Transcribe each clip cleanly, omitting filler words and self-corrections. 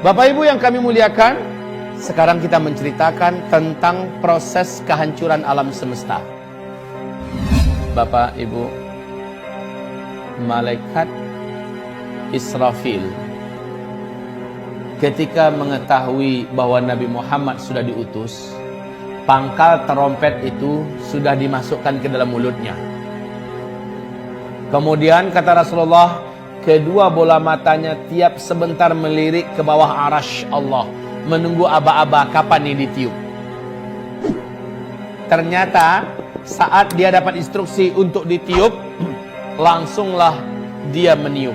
Bapak Ibu yang kami muliakan, sekarang kita menceritakan tentang proses kehancuran alam semesta. Bapak Ibu, malaikat Israfil ketika mengetahui bahwa Nabi Muhammad sudah diutus, pangkal terompet itu sudah dimasukkan ke dalam mulutnya. Kemudian kata Rasulullah, kedua bola matanya tiap sebentar melirik ke bawah arasy Allah, menunggu aba-aba kapan ini ditiup. Ternyata saat dia dapat instruksi untuk ditiup, langsunglah dia meniup.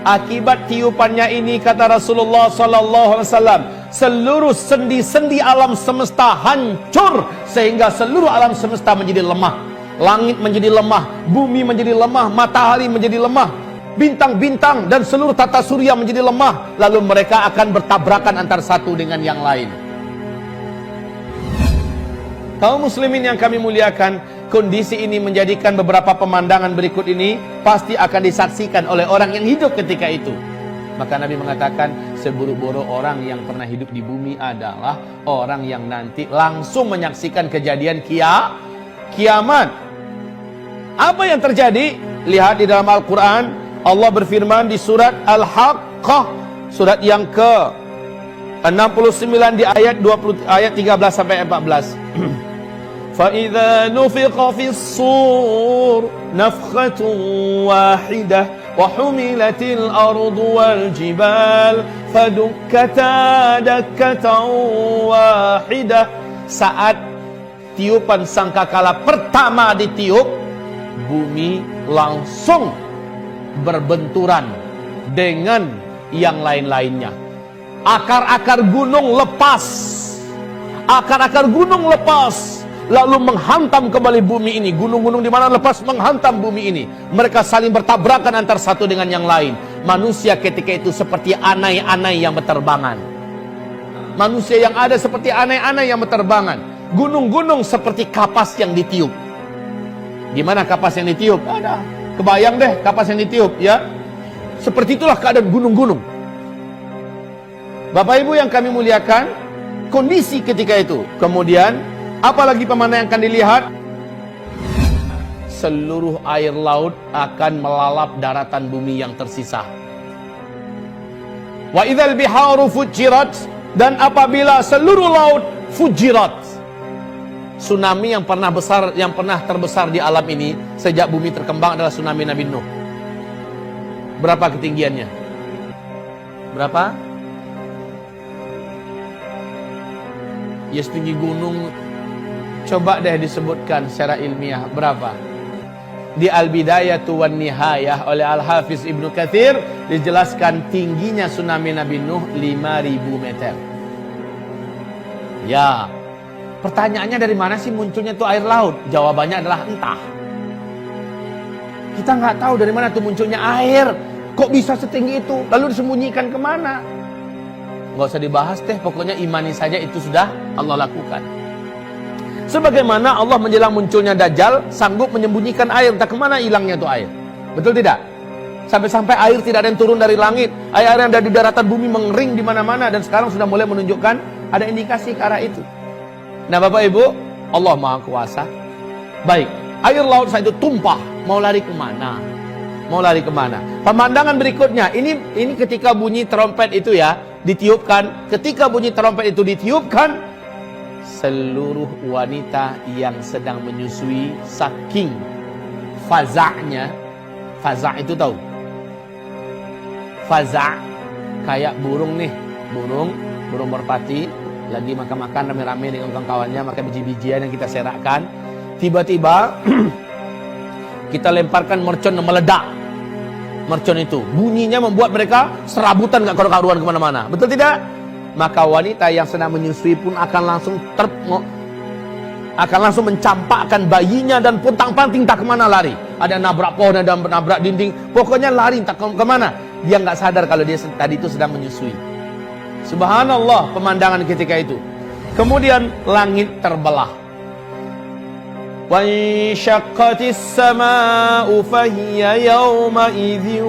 Akibat tiupannya ini, kata Rasulullah SAW, seluruh sendi-sendi alam semesta hancur, sehingga seluruh alam semesta menjadi lemah. Langit menjadi lemah, bumi menjadi lemah, matahari menjadi lemah, bintang-bintang dan seluruh tata surya menjadi lemah. Lalu mereka akan bertabrakan antara satu dengan yang lain. Kaum muslimin yang kami muliakan, kondisi ini menjadikan beberapa pemandangan berikut ini pasti akan disaksikan oleh orang yang hidup ketika itu. Maka Nabi mengatakan, seburuk-buruk orang yang pernah hidup di bumi adalah orang yang nanti langsung menyaksikan kejadian kiamat. Apa yang terjadi? Lihat di dalam Al-Quran, Allah berfirman di surat Al-Haqqah, surat yang ke-69 di ayat 13 sampai 14. فَإِذَا نُفِخَ فِي الصُّورِ نَفْخَةٌ وَاحِدَةٌ وَحُمِلَتِ الْأَرْضُ وَالْجِبَالُ فَدُكَّتَا دَكَّةً وَاحِدَةً. Saat tiupan sangkakala pertama ditiup, bumi langsung berbenturan dengan yang lain-lainnya. Akar-akar gunung lepas, akar-akar gunung lepas, lalu menghantam kembali bumi ini. Gunung-gunung di mana lepas menghantam bumi ini. Mereka saling bertabrakan antara satu dengan yang lain. Manusia ketika itu seperti anai-anai yang berterbangan. Manusia yang ada seperti anai-anai yang berterbangan. Gunung-gunung seperti kapas yang ditiup. Gimana kapas yang ditiup? Ada. Kebayang deh kapas yang ditiup, ya. Seperti itulah keadaan gunung-gunung. Bapak Ibu yang kami muliakan, kondisi ketika itu. Kemudian, apalagi pemandangan yang akan dilihat? Seluruh air laut akan melalap daratan bumi yang tersisa. Wa idzal biharu fujirat, dan apabila seluruh laut fujirat. Tsunami yang pernah terbesar di alam ini sejak bumi terkembang adalah tsunami Nabi Nuh. Berapa ketinggiannya? Berapa? Ya setinggi gunung. Coba deh disebutkan secara ilmiah berapa? Di Al-Bidayatu wan Nihayah oleh Al-Hafiz Ibnu Katsir dijelaskan tingginya tsunami Nabi Nuh 5.000 meter. Ya. Pertanyaannya, dari mana sih munculnya tuh air laut? Jawabannya adalah entah. Kita nggak tahu dari mana tuh munculnya air. Kok bisa setinggi itu? Lalu disembunyikan kemana? Nggak usah dibahas deh. Pokoknya imani saja, itu sudah Allah lakukan. Sebagaimana Allah menjelang munculnya Dajjal sanggup menyembunyikan air. Entah kemana hilangnya tuh air. Betul tidak? Sampai-sampai air tidak ada yang turun dari langit. Air yang ada di daratan bumi mengering di mana-mana. Dan sekarang sudah mulai menunjukkan ada indikasi ke arah itu. Nah Bapak Ibu, Allah Maha Kuasa. Baik, air laut saat itu tumpah. Mau lari kemana? Mau lari kemana? Pemandangan berikutnya, ini ketika bunyi trompet itu ya, ditiupkan. Ketika bunyi trompet itu ditiupkan, seluruh wanita yang sedang menyusui saking faza'nya. Faza' itu tahu? Faza' kayak burung nih. Burung merpati lagi makan-makan rame-rame dengan kawan-kawannya, makan biji-bijian yang kita serakkan. Tiba-tiba kita lemparkan mercon yang meledak. Mercon itu bunyinya membuat mereka serabutan, gak karu-karuan kemana-mana. Betul tidak? Maka wanita yang sedang menyusui pun akan langsung mencampakkan bayinya dan pontang-panting tak kemana lari. Ada nabrak pohon, ada nabrak dinding. Pokoknya lari tak kemana. Dia nggak sadar kalau dia tadi itu sedang menyusui. Subhanallah pemandangan ketika itu. Kemudian langit terbelah. Wa insyaqqatis samaa'u fahiya yawma idzin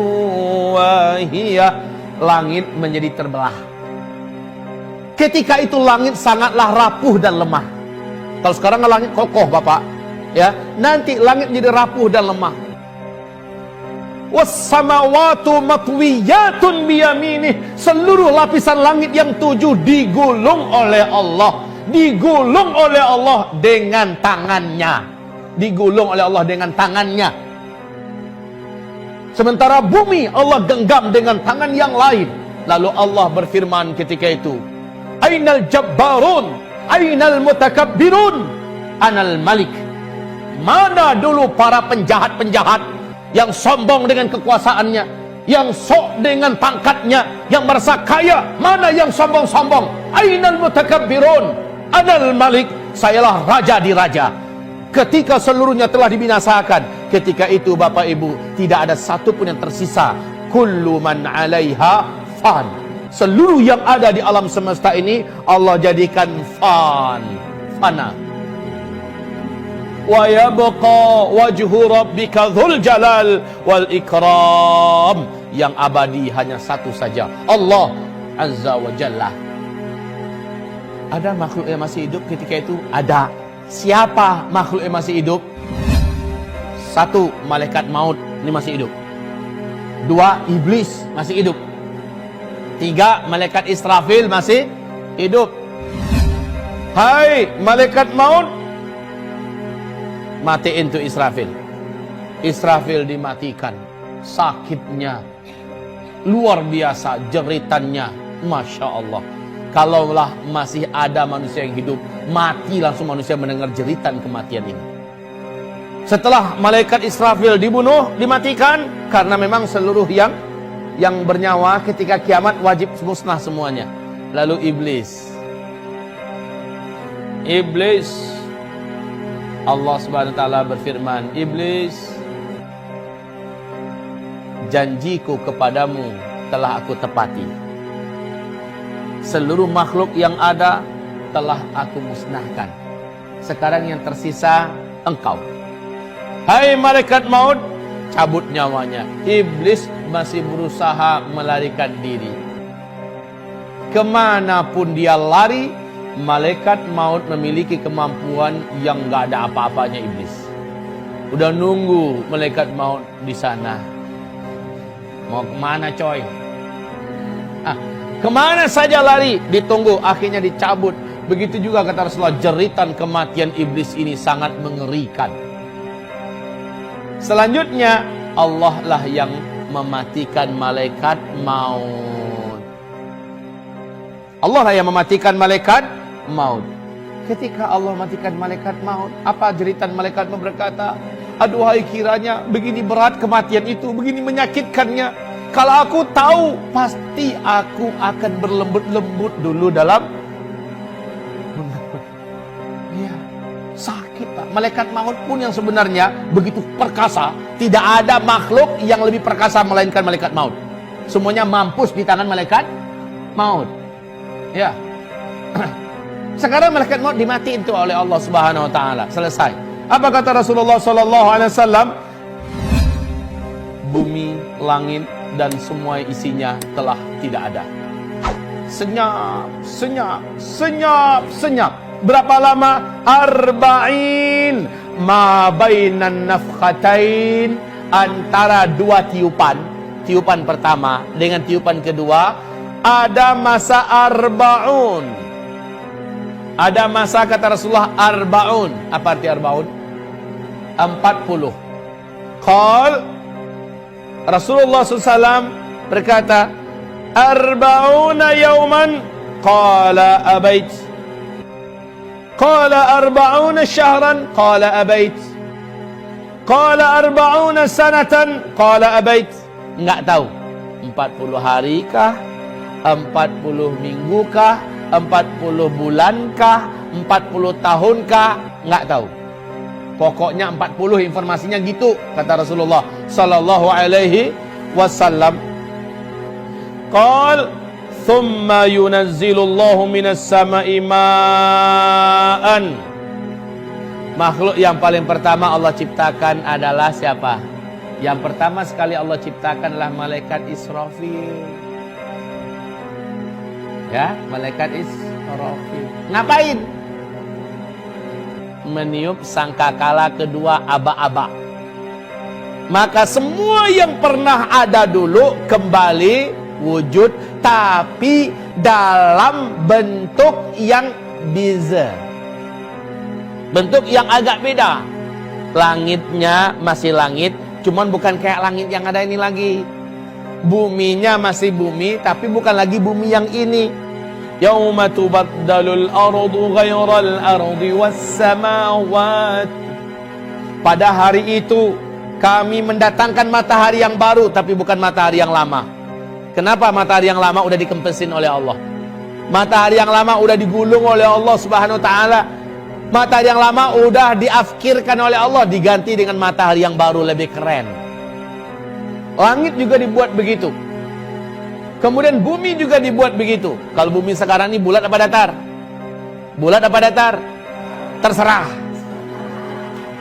wahiyah. Langit menjadi terbelah. Ketika itu langit sangatlah rapuh dan lemah. Kalau sekarang langit kokoh Bapak, ya, nanti langit jadi rapuh dan lemah. Was-samawatu matwiyatun biyaminih. Seluruh lapisan langit yang 7 digulung oleh Allah. Digulung oleh Allah dengan tangannya. Digulung oleh Allah dengan tangannya. Sementara bumi Allah genggam dengan tangan yang lain. Lalu Allah berfirman ketika itu, Ainal jabbarun, ainal mutakabbirun, anal malik. Mana dulu para penjahat-penjahat yang sombong dengan kekuasaannya, yang sok dengan pangkatnya, yang merasa kaya? Mana yang sombong-sombong? Ainal mutakabbirun, anal malik. Sayalah raja di raja. Ketika seluruhnya telah dibinasakan, ketika itu Bapak Ibu, tidak ada satu pun yang tersisa. Kullu man 'alaiha fan. Seluruh yang ada di alam semesta ini Allah jadikan fana. Wa yabqa wajhu rabbika dzul jalal wal ikram. Yang abadi hanya satu saja, Allah Azza wa Jalla. Ada makhluk yang masih hidup ketika itu? Ada. Siapa makhluk yang masih hidup? 1, malaikat maut, ini masih hidup. 2, iblis masih hidup. 3, malaikat Israfil masih hidup. Hai malaikat maut, matiin tuh Israfil. Israfil dimatikan. Sakitnya luar biasa, jeritannya, Masya Allah. Kalaulah masih ada manusia yang hidup, mati langsung manusia mendengar jeritan kematian ini. Setelah malaikat Israfil dibunuh, dimatikan, karena memang seluruh yang bernyawa ketika kiamat wajib musnah semuanya. Lalu iblis, Allah Subhanahu wa taala berfirman, Iblis, janjiku kepadamu telah aku tepati. Seluruh makhluk yang ada telah aku musnahkan. Sekarang yang tersisa engkau. Hai malaikat maut, cabut nyawanya. Iblis masih berusaha melarikan diri. Kemanapun dia lari, malaikat maut memiliki kemampuan yang gak ada apa-apanya iblis. Udah nunggu malaikat maut di sana. Mau kemana coy? Kemana saja lari, ditunggu, akhirnya dicabut. Begitu juga kata Rasulullah, jeritan kematian iblis ini sangat mengerikan. Selanjutnya, Allah lah yang mematikan malaikat maut. Allah lah yang mematikan malaikat maut. Ketika Allah matikan malaikat maut, apa jeritan malaikat maut? Berkata, aduhai kiranya begini berat kematian itu, begini menyakitkannya. Kalau aku tahu, pasti aku akan berlembut-lembut dulu dalam. Ya, sakit Pak. Malaikat maut pun yang sebenarnya begitu perkasa, tidak ada makhluk yang lebih perkasa melainkan malaikat maut. Semuanya mampus di tangan malaikat maut. Ya. Sekarang malaikat maut dimatiin tuh oleh Allah Subhanahu wa taala. Selesai. Apa kata Rasulullah sallallahu alaihi wasallam? Bumi, langit dan semua isinya telah tidak ada. Senyap, senyap, senyap, senyap. Berapa lama? Arba'in ma bainan nafkhatain, antara dua tiupan. Tiupan pertama dengan tiupan kedua ada masa arba'un. Ada masa, kata Rasulullah, arba'un. Apa arti arba'un? 40. Qal Rasulullah SAW berkata, arba'una yawman. Qala abait. Qala arba'una syahran. Qala abait. Qala arba'una sanatan. Qala abait. Enggak tahu 40 hari kah, 40 minggu kah, 40 bulan kah, 40 tahun kah, enggak tahu. Pokoknya 40, informasinya gitu, kata Rasulullah sallallahu alaihi wasallam. Qal thumma yunazzilullahu minas sama'i ma'an. Makhluk yang paling pertama Allah ciptakan adalah siapa? Yang pertama sekali Allah ciptakan adalah malaikat Israfil. Ya, malaikat Israfil. Ngapain? Meniup sangkakala kedua aba-aba. Maka semua yang pernah ada dulu kembali wujud, tapi dalam bentuk yang beza, bentuk yang agak beda. Langitnya masih langit, cuman bukan kayak langit yang ada ini lagi. Buminya masih bumi, tapi bukan lagi bumi yang ini. Yauma tubaddalul ardu ghairal ardi was samawat. Pada hari itu kami mendatangkan matahari yang baru, tapi bukan matahari yang lama. Kenapa? Matahari yang lama udah dikempesin oleh Allah. Matahari yang lama udah digulung oleh Allah Subhanahu wa taala. Matahari yang lama udah diafkirkan oleh Allah, diganti dengan matahari yang baru lebih keren. Langit juga dibuat begitu. Kemudian bumi juga dibuat begitu. Kalau bumi sekarang ini bulat apa datar? Bulat apa datar? Terserah.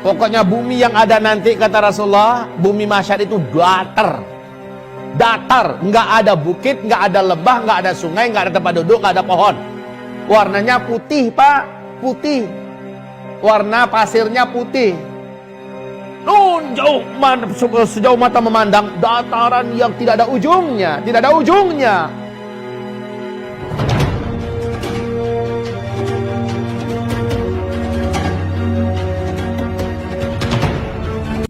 Pokoknya bumi yang ada nanti, kata Rasulullah, bumi mahsyar itu datar. Datar, nggak ada bukit, nggak ada lembah, nggak ada sungai, nggak ada tempat duduk, nggak ada pohon. Warnanya putih, Pak, putih. Warna pasirnya putih. Jauh, sejauh mata memandang, dataran yang tidak ada ujungnya, tidak ada ujungnya.